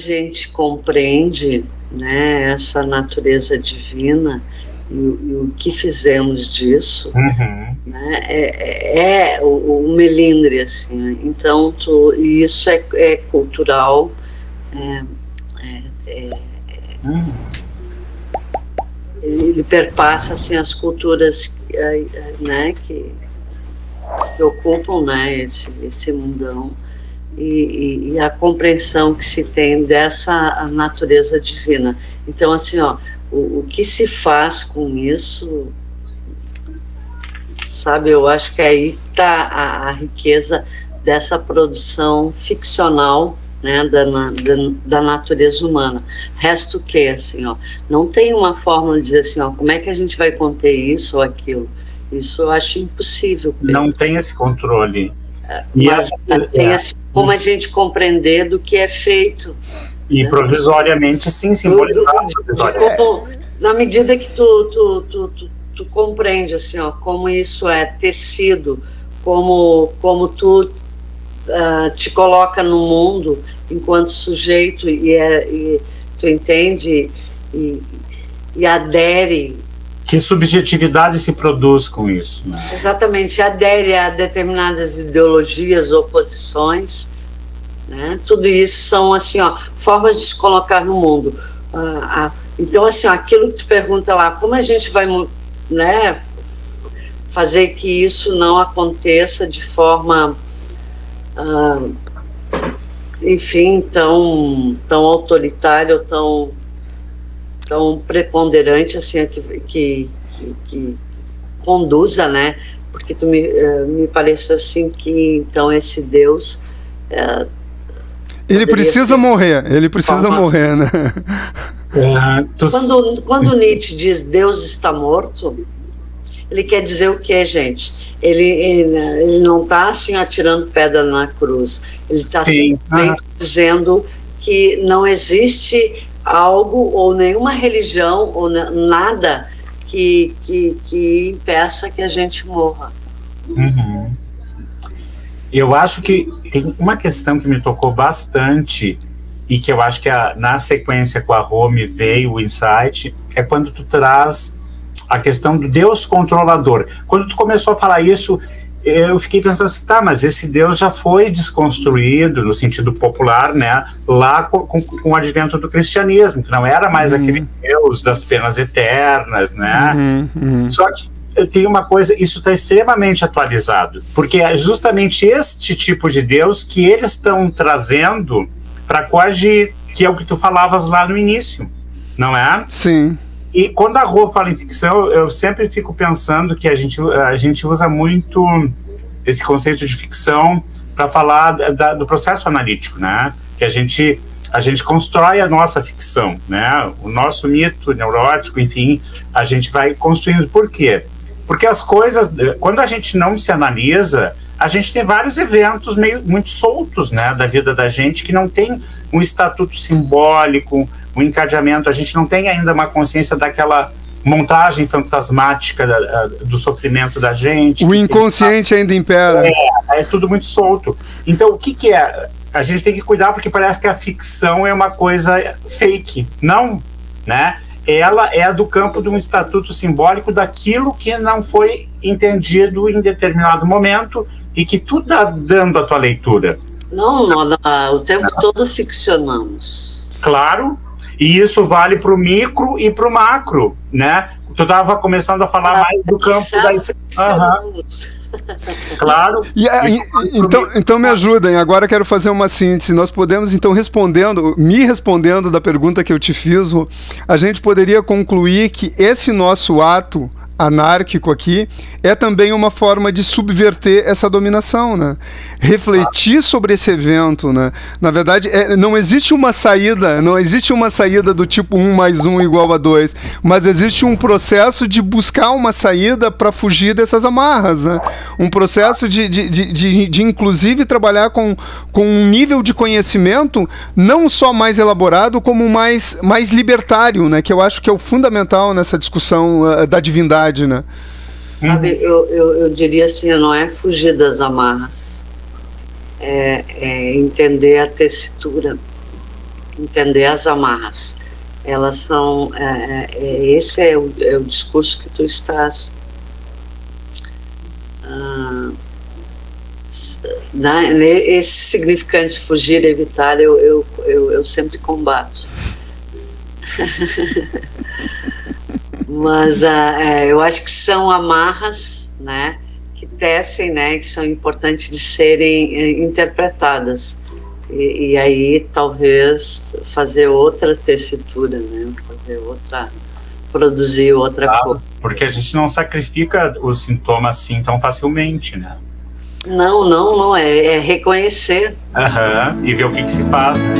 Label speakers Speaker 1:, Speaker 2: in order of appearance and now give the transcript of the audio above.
Speaker 1: gente compreende, né, essa natureza divina e o que fizemos disso, né, é o melindre, assim, né? Então, e isso é cultural, ele perpassa, assim, as culturas, né, que ocupam, né, esse mundão, e a compreensão que se tem dessa natureza divina. Então, assim, ó, o que se faz com isso, sabe, eu acho que aí está a riqueza dessa produção ficcional, né, da natureza humana. Resto o quê, assim, ó, não tem uma fórmula de dizer assim, ó, como é que a gente vai conter isso ou aquilo. Isso eu acho impossível. Pedro.
Speaker 2: Não tem esse controle.
Speaker 1: Mas tem assim, como a gente compreender do que é feito.
Speaker 2: E, né, provisoriamente, sim, simbolizar.
Speaker 1: Na medida que tu compreende, assim, ó, como isso é tecido, como tu te coloca no mundo enquanto sujeito e tu entende e adere.
Speaker 2: Que subjetividade se produz com isso, né?
Speaker 1: Exatamente, adere a determinadas ideologias ou posições, né? Tudo isso são, assim, ó, formas de se colocar no mundo. Então, assim, ó, aquilo que tu pergunta lá, como a gente vai, né, fazer que isso não aconteça de forma, enfim, tão autoritária ou tão preponderante, assim, que conduza, né? Porque me pareceu assim que, então, esse Deus...
Speaker 3: ele precisa morrer, né?
Speaker 1: Quando Nietzsche diz Deus está morto, ele quer dizer o quê, gente? Ele não está, assim, atirando pedra na cruz. Ele está simplesmente dizendo que não existe algo ou nenhuma religião ou nada que impeça que a gente morra.
Speaker 2: Eu acho que tem uma questão que me tocou bastante e que eu acho que na sequência com a Rô me veio o insight, é quando tu traz a questão do Deus controlador. Quando tu começou a falar isso, eu fiquei pensando assim, tá, mas esse Deus já foi desconstruído no sentido popular, né, lá com o advento do cristianismo, que não era mais aquele Deus das penas eternas, né? Só que tem uma coisa, isso está extremamente atualizado, porque é justamente este tipo de Deus que eles estão trazendo para coagir, que é o que tu falavas lá no início, não é?
Speaker 3: Sim.
Speaker 2: E quando a Rô fala em ficção, eu sempre fico pensando que a gente usa muito esse conceito de ficção para falar do processo analítico, né? Que a gente constrói a nossa ficção, né? O nosso mito neurótico, enfim, a gente vai construindo. Por quê? Porque as coisas, quando a gente não se analisa, a gente tem vários eventos muito soltos, né, da vida da gente, que não tem um estatuto simbólico, um encadeamento, a gente não tem ainda uma consciência daquela montagem fantasmática do sofrimento da gente.
Speaker 3: O inconsciente ainda impera.
Speaker 2: É tudo muito solto. Então, o que é? A gente tem que cuidar, porque parece que a ficção é uma coisa fake. Não, né? Ela é do campo de um estatuto simbólico daquilo que não foi entendido em determinado momento e que tu tá dando a tua leitura.
Speaker 1: Não, o tempo todo ficcionamos.
Speaker 2: Claro, e isso vale para o micro e para o macro, né? Tu estava começando a falar mais do campo da... Claro.
Speaker 3: Então me ajudem, agora quero fazer uma síntese. Nós podemos, então, me respondendo da pergunta que eu te fiz, a gente poderia concluir que esse nosso ato anárquico aqui é também uma forma de subverter essa dominação, né? Refletir sobre esse evento, né? Na verdade, não existe uma saída do tipo 1 mais 1 igual a 2, mas existe um processo de buscar uma saída para fugir dessas amarras, né? Um processo de inclusive trabalhar com um nível de conhecimento não só mais elaborado, como mais libertário, né? Que eu acho que é o fundamental nessa discussão da divindade, né?
Speaker 1: Sabe, eu diria assim, não é fugir das amarras, é entender a tessitura, entender as amarras. Elas são, esse é o discurso que tu estás esse significante fugir, evitar, eu sempre combato. Mas eu acho que são amarras, né, que tecem, né, que são importantes de serem interpretadas. E aí talvez fazer outra tessitura, né, produzir outra cor.
Speaker 2: Porque a gente não sacrifica o sintoma assim tão facilmente, né?
Speaker 1: Não, é reconhecer.
Speaker 2: E ver o que se faz, né?